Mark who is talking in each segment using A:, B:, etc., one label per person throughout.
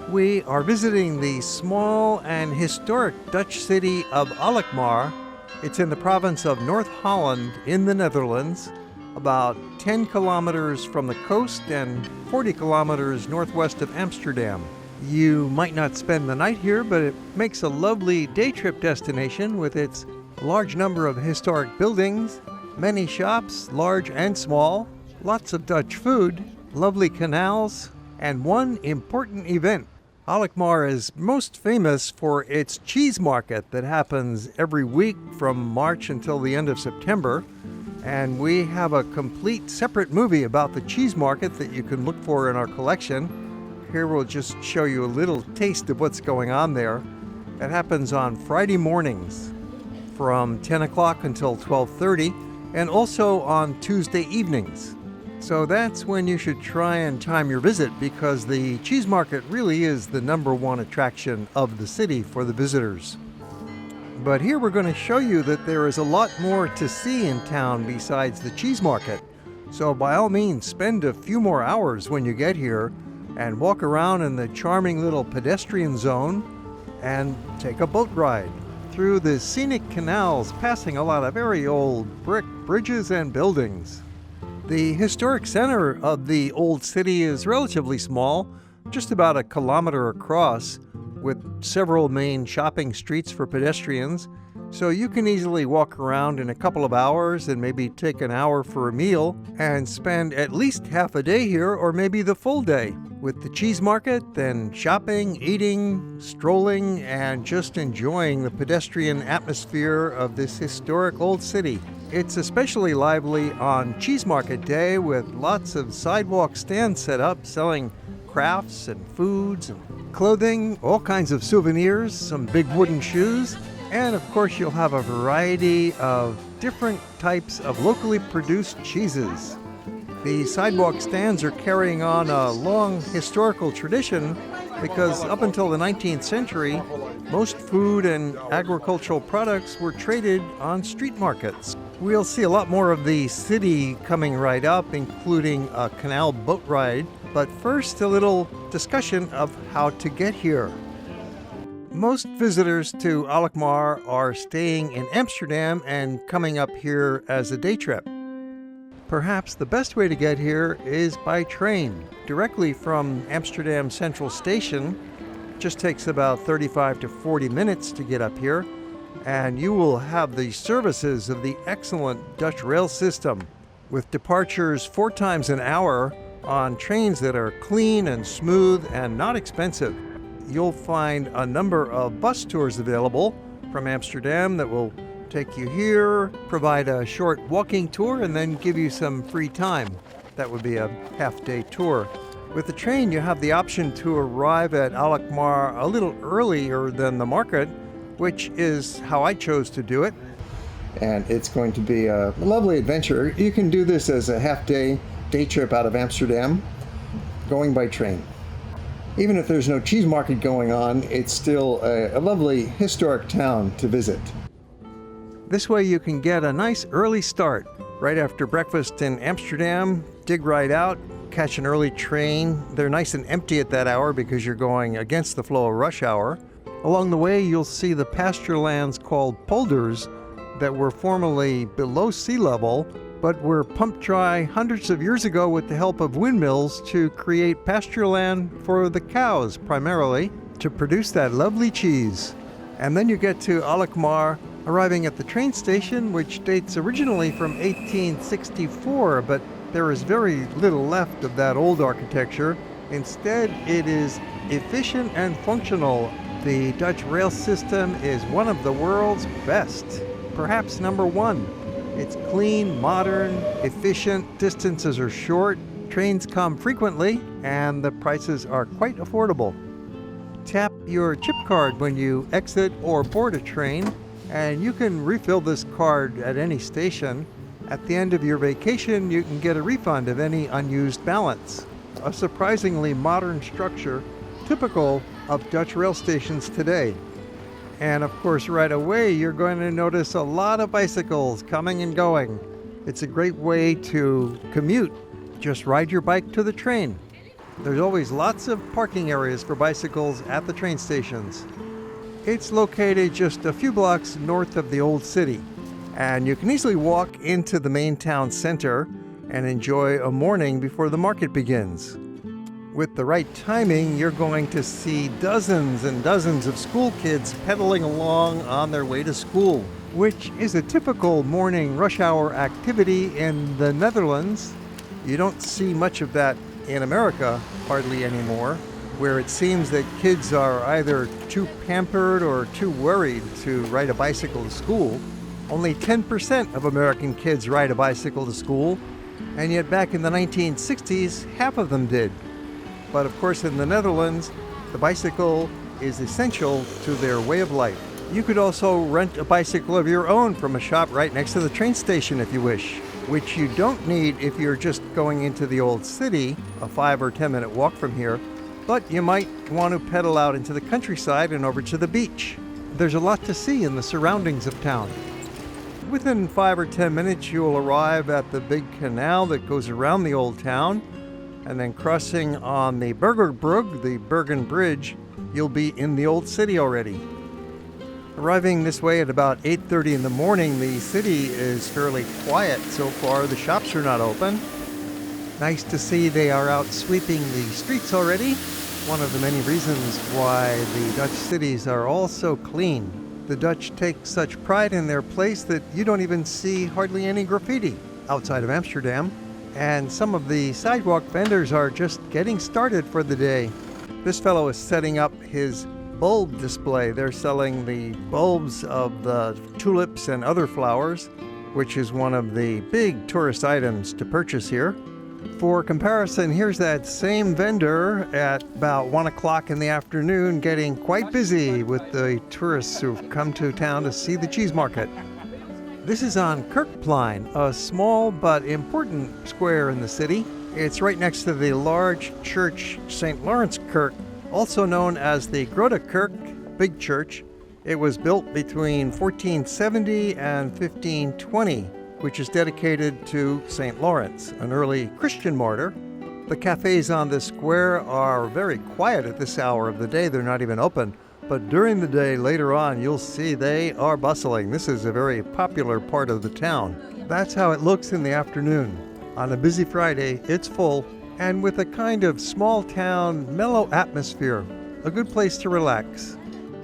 A: We are visiting the small and historic Dutch city of Alkmaar. It's in the province of North Holland in the Netherlands, about 10 kilometers from the coast and 40 kilometers northwest of Amsterdam. You might not spend the night here, but it makes a lovely day trip destination with its large number of historic buildings, many shops, large and small, lots of Dutch food, lovely canals, and one important event. Alkmaar is most famous for its cheese market that happens every week from March until the end of September. And we have a complete separate movie about the cheese market that you can look for in our collection. Here we'll just show you a little taste of what's going on there. It happens on Friday mornings from 10 o'clock until 12:30 and also on Tuesday evenings. So that's when you should try and time your visit because the cheese market really is the number one attraction of the city for the visitors. But here we're going to show you that there is a lot more to see in town besides the cheese market. So by all means, spend a few more hours when you get here and walk around in the charming little pedestrian zone and take a boat ride through the scenic canals passing a lot of very old brick bridges and buildings. The historic center of the old city is relatively small, just about a kilometer across, with several main shopping streets for pedestrians, so you can easily walk around in a couple of hours and maybe take an hour for a meal and spend at least half a day here or maybe the full day with the cheese market, then shopping, eating, strolling, and just enjoying the pedestrian atmosphere of this historic old city. It's especially lively on Cheese Market Day with lots of sidewalk stands set up selling crafts and foods and clothing, all kinds of souvenirs, some big wooden shoes, and of course you'll have a variety of different types of locally produced cheeses. The sidewalk stands are carrying on a long historical tradition because up until the 19th century, most food and agricultural products were traded on street markets. We'll see a lot more of the city coming right up, including a canal boat ride. But first, a little discussion of how to get here. Most visitors to Alkmaar are staying in Amsterdam and coming up here as a day trip. Perhaps the best way to get here is by train, directly from Amsterdam Central Station. It just takes about 35 to 40 minutes to get up here, and you will have the services of the excellent Dutch rail system, with departures 4 times an hour on trains that are clean and smooth and not expensive. You'll find a number of bus tours available from Amsterdam that will take you here, provide a short walking tour, and then give you some free time. That would be a half-day tour. With the train, you have the option to arrive at Alkmaar a little earlier than the market, which is how I chose to do it. And it's going to be a lovely adventure. You can do this as a half-day day trip out of Amsterdam, going by train. Even if there's no cheese market going on, it's still a lovely historic town to visit. This way you can get a nice early start. Right after breakfast in Amsterdam, dig right out, catch an early train. They're nice and empty at that hour because you're going against the flow of rush hour. Along the way, you'll see the pasture lands called polders that were formerly below sea level, but were pumped dry hundreds of years ago with the help of windmills to create pasture land for the cows, primarily, to produce that lovely cheese. And then you get to Alkmaar, arriving at the train station, which dates originally from 1864, but there is very little left of that old architecture. Instead, it is efficient and functional. The Dutch rail system is one of the world's best, perhaps number one. It's clean, modern, efficient, distances are short, trains come frequently, and the prices are quite affordable. Tap your chip card when you exit or board a train, and you can refill this card at any station. At the end of your vacation, you can get a refund of any unused balance. A surprisingly modern structure, typical of Dutch rail stations today. And of course, right away, you're going to notice a lot of bicycles coming and going. It's a great way to commute. Just ride your bike to the train. There's always lots of parking areas for bicycles at the train stations. It's located just a few blocks north of the old city, and you can easily walk into the main town center and enjoy a morning before the market begins. With the right timing, you're going to see dozens and dozens of school kids pedaling along on their way to school, which is a typical morning rush hour activity in the Netherlands. You don't see much of that in America hardly anymore, where it seems that kids are either too pampered or too worried to ride a bicycle to school. Only 10% of American kids ride a bicycle to school, and yet back in the 1960s, half of them did. But of course, in the Netherlands, the bicycle is essential to their way of life. You could also rent a bicycle of your own from a shop right next to the train station if you wish, which you don't need if you're just going into the old city, a 5 or 10 minute walk from here, but you might want to pedal out into the countryside and over to the beach. There's a lot to see in the surroundings of town. Within 5 or 10 minutes, you'll arrive at the big canal that goes around the old town, and then crossing on the Burgerbrug, the Bergen Bridge, you'll be in the old city already. Arriving this way at about 8:30 in the morning, the city is fairly quiet so far. The shops are not open. Nice to see they are out sweeping the streets already. One of the many reasons why the Dutch cities are all so clean. The Dutch take such pride in their place that you don't even see hardly any graffiti outside of Amsterdam. And some of the sidewalk vendors are just getting started for the day. This fellow is setting up his bulb display. They're selling the bulbs of the tulips and other flowers, which is one of the big tourist items to purchase here. For comparison, here's that same vendor at about 1 o'clock in the afternoon getting quite busy with the tourists who've come to town to see the cheese market. This is on Kerkplein, a small but important square in the city. It's right next to the large church St. Lawrence Kirk, also known as the Grote Kerk, Big Church. It was built between 1470 and 1520, which is dedicated to St. Lawrence, an early Christian martyr. The cafes on this square are very quiet at this hour of the day. They're not even open. But during the day, later on, you'll see they are bustling. This is a very popular part of the town. That's how it looks in the afternoon. On a busy Friday, it's full, and with a kind of small town, mellow atmosphere. A good place to relax.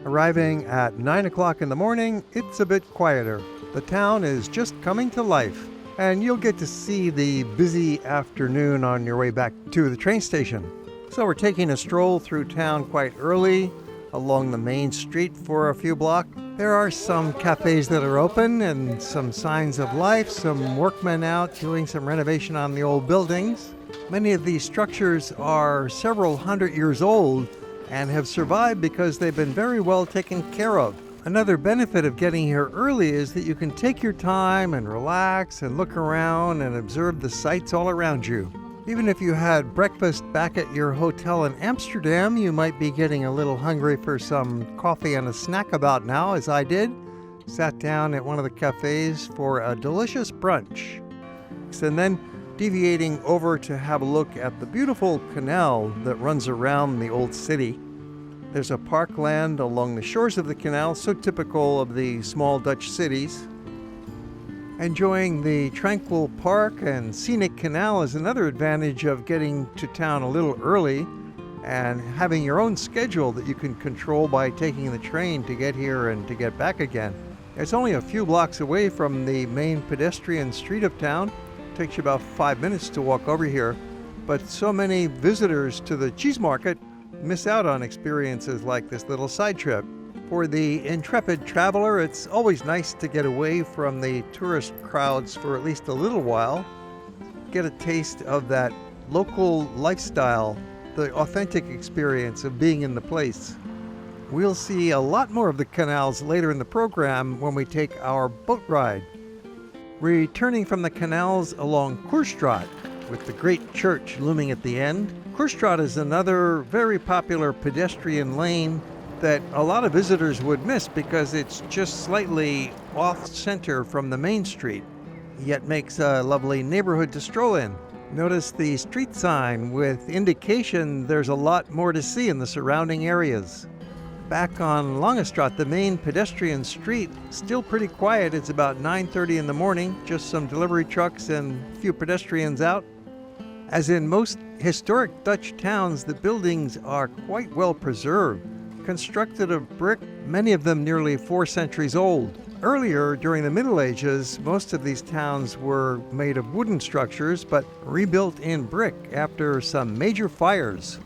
A: Arriving at 9 o'clock in the morning, it's a bit quieter. The town is just coming to life, and you'll get to see the busy afternoon on your way back to the train station. So we're taking a stroll through town quite early, along the main street for a few blocks. There are some cafes that are open and some signs of life, some workmen out doing some renovation on the old buildings. Many of these structures are several hundred years old and have survived because they've been very well taken care of. Another benefit of getting here early is that you can take your time and relax and look around and observe the sights all around you. Even if you had breakfast back at your hotel in Amsterdam, you might be getting a little hungry for some coffee and a snack about now, as I did. Sat down at one of the cafes for a delicious brunch. And then deviating over to have a look at the beautiful canal that runs around the old city. There's a parkland along the shores of the canal, so typical of the small Dutch cities. Enjoying the tranquil park and scenic canal is another advantage of getting to town a little early and having your own schedule that you can control by taking the train to get here and to get back again. It's only a few blocks away from the main pedestrian street of town. It takes you about 5 minutes to walk over here, but so many visitors to the cheese market miss out on experiences like this little side trip. For the intrepid traveler, it's always nice to get away from the tourist crowds for at least a little while, get a taste of that local lifestyle, the authentic experience of being in the place. We'll see a lot more of the canals later in the program when we take our boat ride. Returning from the canals along Crostata, with the great church looming at the end. Crostata is another very popular pedestrian lane that a lot of visitors would miss because it's just slightly off center from the main street, yet makes a lovely neighborhood to stroll in. Notice the street sign with indication there's a lot more to see in the surrounding areas. Back on Langestraat, the main pedestrian street, still pretty quiet. It's about 9:30 in the morning, just some delivery trucks and a few pedestrians out. As in most historic Dutch towns, the buildings are quite well preserved. Constructed of brick, many of them nearly 4 centuries old. Earlier, during the Middle Ages, most of these towns were made of wooden structures, but rebuilt in brick after some major fires.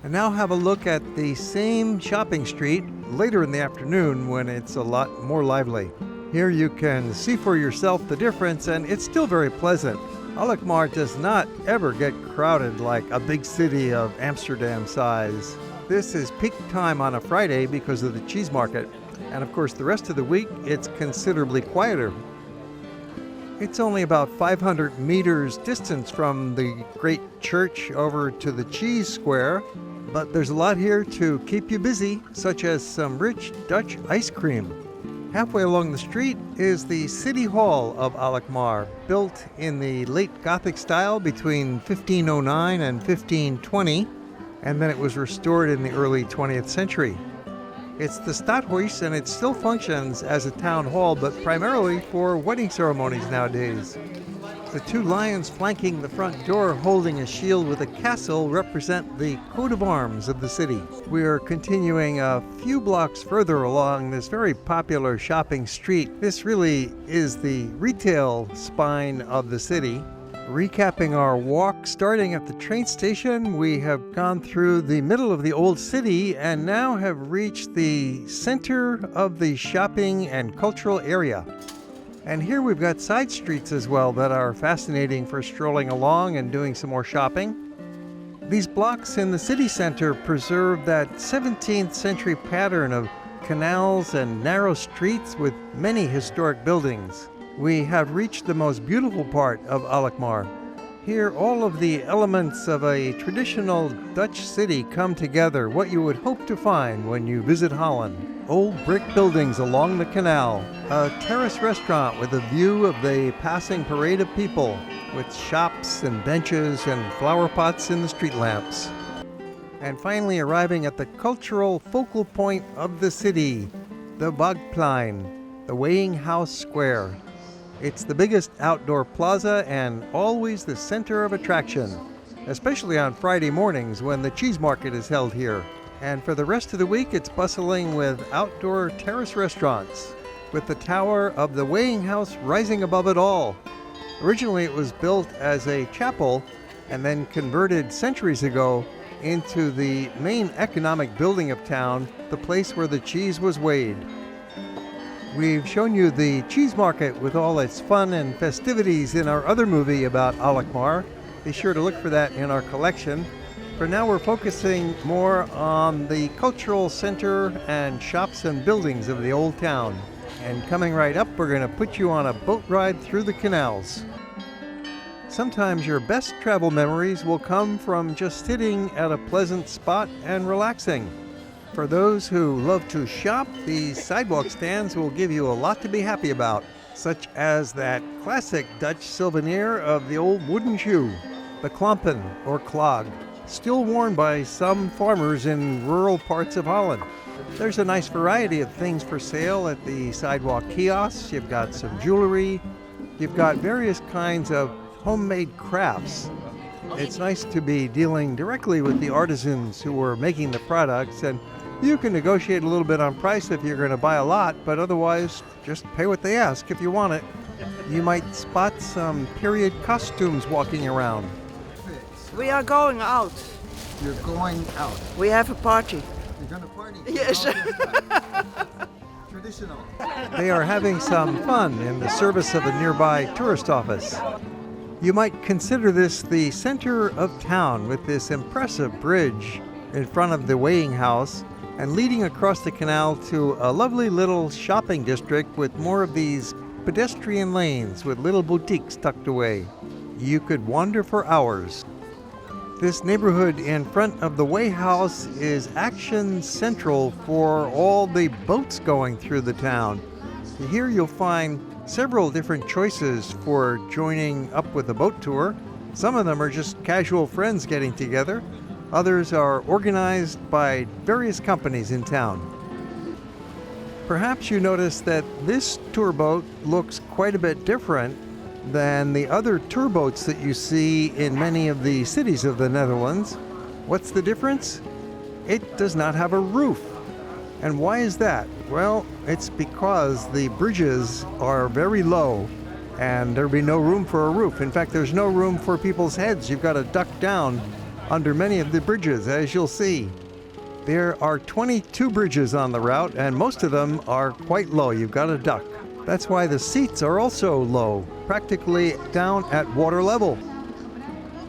A: And now have a look at the same shopping street later in the afternoon when it's a lot more lively. Here you can see for yourself the difference, and it's still very pleasant. Alkmaar does not ever get crowded like a big city of Amsterdam size. This is peak time on a Friday because of the cheese market. And of course, the rest of the week, it's considerably quieter. It's only about 500 meters distance from the great church over to the cheese square, but there's a lot here to keep you busy, such as some rich Dutch ice cream. Halfway along the street is the City Hall of Alkmaar, built in the late Gothic style between 1509 and 1520, and then it was restored in the early 20th century. It's the Stadhuis, and it still functions as a town hall, but primarily for wedding ceremonies nowadays. The 2 lions flanking the front door holding a shield with a castle represent the coat of arms of the city. We are continuing a few blocks further along this very popular shopping street. This really is the retail spine of the city. Recapping our walk, starting at the train station, we have gone through the middle of the old city and now have reached the center of the shopping and cultural area. And here we've got side streets as well that are fascinating for strolling along and doing some more shopping. These blocks in the city center preserve that 17th century pattern of canals and narrow streets with many historic buildings. We have reached the most beautiful part of Alkmaar. Here, all of the elements of a traditional Dutch city come together, what you would hope to find when you visit Holland. Old brick buildings along the canal, a terrace restaurant with a view of the passing parade of people, with shops and benches and flower pots in the street lamps. And finally arriving at the cultural focal point of the city, the Bagplein, the weighing house square. It's the biggest outdoor plaza and always the center of attraction, especially on Friday mornings when the cheese market is held here. And for the rest of the week, it's bustling with outdoor terrace restaurants, with the tower of the weighing house rising above it all. Originally, it was built as a chapel and then converted centuries ago into the main economic building of town, the place where the cheese was weighed. We've shown you the cheese market with all its fun and festivities in our other movie about Alkmaar. Be sure to look for that in our collection. For now, we're focusing more on the cultural center and shops and buildings of the old town. And coming right up, we're going to put you on a boat ride through the canals. Sometimes your best travel memories will come from just sitting at a pleasant spot and relaxing. For those who love to shop, these sidewalk stands will give you a lot to be happy about, such as that classic Dutch souvenir of the old wooden shoe, the klompen or clog, still worn by some farmers in rural parts of Holland. There's a nice variety of things for sale at the sidewalk kiosks. You've got some jewelry, you've got various kinds of homemade crafts. It's nice to be dealing directly with the artisans who are making the products, and you can negotiate a little bit on price if you're going to buy a lot, but otherwise just pay what they ask if you want it. You might spot some period costumes walking around.
B: We are going out.
C: You're going out.
B: We have a party.
C: You're going to party?
B: Yes.
C: Traditional.
A: They are having some fun in the service of a nearby tourist office. You might consider this the center of town with this impressive bridge in front of the weighing house and leading across the canal to a lovely little shopping district with more of these pedestrian lanes with little boutiques tucked away. You could wander for hours. This neighborhood in front of the weigh house is action central for all the boats going through the town. Here you'll find several different choices for joining up with a boat tour. Some of them are just casual friends getting together. Others are organized by various companies in town. Perhaps you notice that this tour boat looks quite a bit different than the other tour boats that you see in many of the cities of the Netherlands. What's the difference? It does not have a roof. And why is that? Well, it's because the bridges are very low and there'll be no room for a roof. In fact, there's no room for people's heads. You've got to duck down under many of the bridges, as you'll see. There are 22 bridges on the route, and most of them are quite low. You've got to duck. That's why the seats are also low, practically down at water level.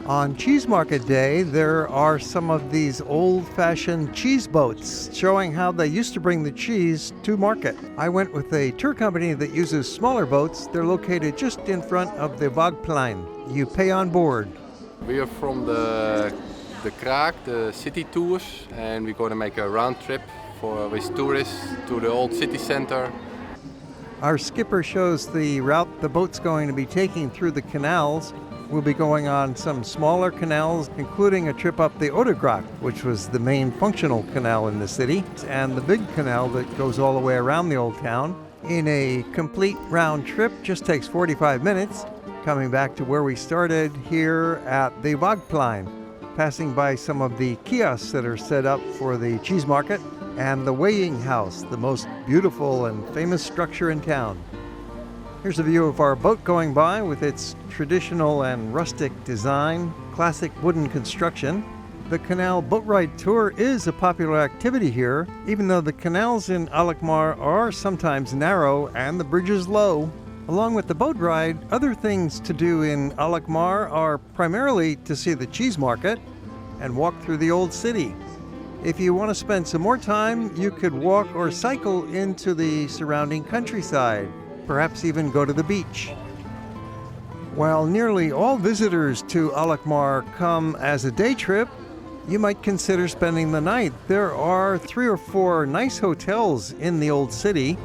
A: On Cheese Market Day, there are some of these old-fashioned cheese boats showing how they used to bring the cheese to market. I went with a tour company that uses smaller boats. They're located just in front of the Wagplein. You pay on board.
D: We are from the Kraak, the city tours, and we're going to make a round trip with tourists to the old city center.
A: Our skipper shows the route the boat's going to be taking through the canals. We'll be going on some smaller canals, including a trip up the Oudegracht, which was the main functional canal in the city, and the big canal that goes all the way around the old town. In a complete round trip, just takes 45 minutes, coming back to where we started here at the Wagplein, passing by some of the kiosks that are set up for the cheese market, and the weighing house, the most beautiful and famous structure in town. Here's a view of our boat going by with its traditional and rustic design, classic wooden construction. The canal boat ride tour is a popular activity here, even though the canals in Alkmaar are sometimes narrow and the bridges low. Along with the boat ride, other things to do in Alkmaar are primarily to see the cheese market and walk through the old city. If you want to spend some more time, you could walk or cycle into the surrounding countryside, perhaps even go to the beach. While nearly all visitors to Alkmaar come as a day trip, you might consider spending the night. There are 3 or 4 nice hotels in the old city,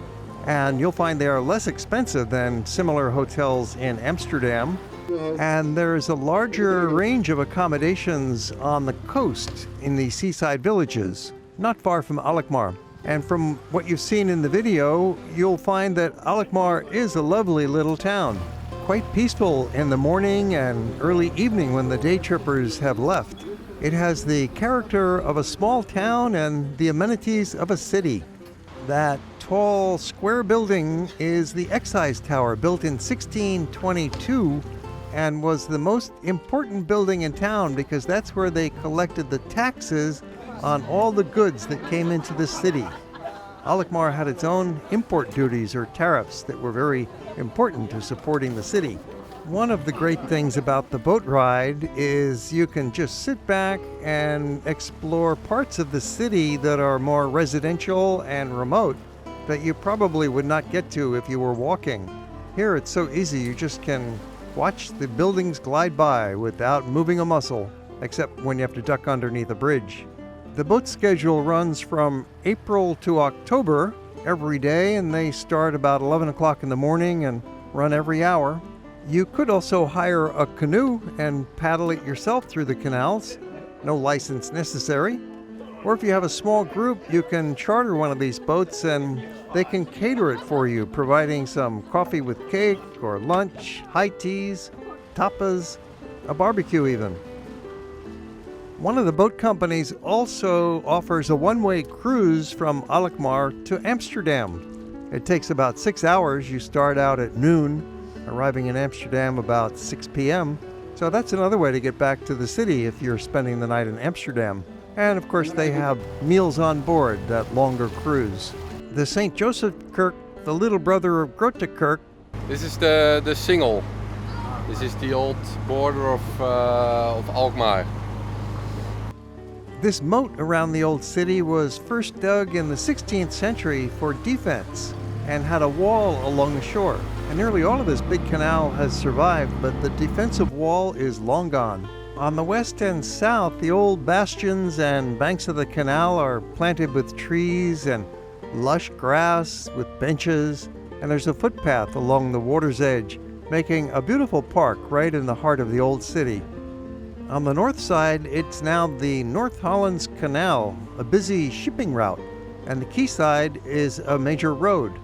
A: and you'll find they are less expensive than similar hotels in Amsterdam. And there's a larger range of accommodations on the coast in the seaside villages, not far from Alkmaar. And from what you've seen in the video, you'll find that Alkmaar is a lovely little town. Quite peaceful in the morning and early evening when the day trippers have left. It has the character of a small town and the amenities of a city. That tall square building is the Excise Tower, built in 1622, and was the most important building in town because that's where they collected the taxes on all the goods that came into the city. Alkmaar had its own import duties or tariffs that were very important to supporting the city. One of the great things about the boat ride is you can just sit back and explore parts of the city that are more residential and remote that you probably would not get to if you were walking. Here it's so easy, you just can watch the buildings glide by without moving a muscle, except when you have to duck underneath a bridge. The boat schedule runs from April to October every day, and they start about 11 o'clock in the morning and run every hour. You could also hire a canoe and paddle it yourself through the canals. No license necessary. Or if you have a small group, you can charter one of these boats and they can cater it for you, providing some coffee with cake or lunch, high teas, tapas, a barbecue even. One of the boat companies also offers a one-way cruise from Alkmaar to Amsterdam. It takes about 6 hours. You start out at noon, arriving in Amsterdam about 6 p.m. So that's another way to get back to the city if you're spending the night in Amsterdam. And of course they have meals on board that longer cruise. The St. Joseph Kirk, the little brother of Grote Kerk.
D: This is the Singel. This is the old border of Alkmaar.
A: This moat around the old city was first dug in the 16th century for defense and had a wall along the shore. And nearly all of this big canal has survived, but the defensive wall is long gone. On the west and south, the old bastions and banks of the canal are planted with trees and lush grass with benches, and there's a footpath along the water's edge making a beautiful park right in the heart of the old city. On the north side, it's now the North Holland's Canal, a busy shipping route, and the quayside is a major road.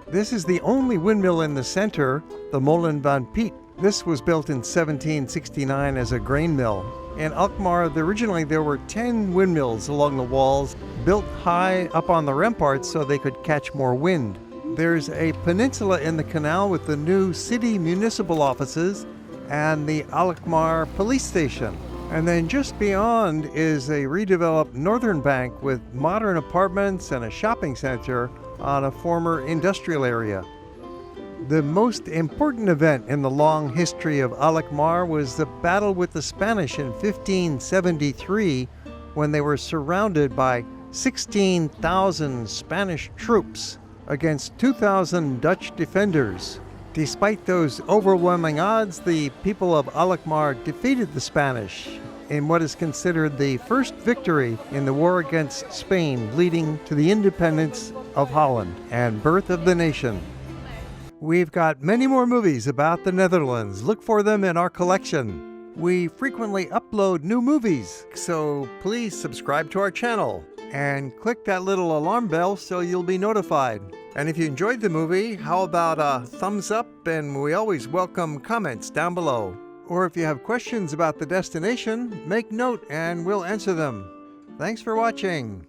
A: This is the only windmill in the center, the Molen van Piet. This was built in 1769 as a grain mill. In Alkmaar, originally there were 10 windmills along the walls, built high up on the ramparts so they could catch more wind. There's a peninsula in the canal with the new city municipal offices and the Alkmaar police station. And then just beyond is a redeveloped northern bank with modern apartments and a shopping center on a former industrial area. The most important event in the long history of Alkmaar was the battle with the Spanish in 1573, when they were surrounded by 16,000 Spanish troops against 2,000 Dutch defenders. Despite those overwhelming odds, the people of Alkmaar defeated the Spanish in what is considered the first victory in the war against Spain, leading to the independence of Holland and birth of the nation. We've got many more movies about the Netherlands. Look for them in our collection. We frequently upload new movies, so please subscribe to our channel and click that little alarm bell so you'll be notified. And if you enjoyed the movie, how about a thumbs up? And we always welcome comments down below. Or if you have questions about the destination, make note and we'll answer them. Thanks for watching.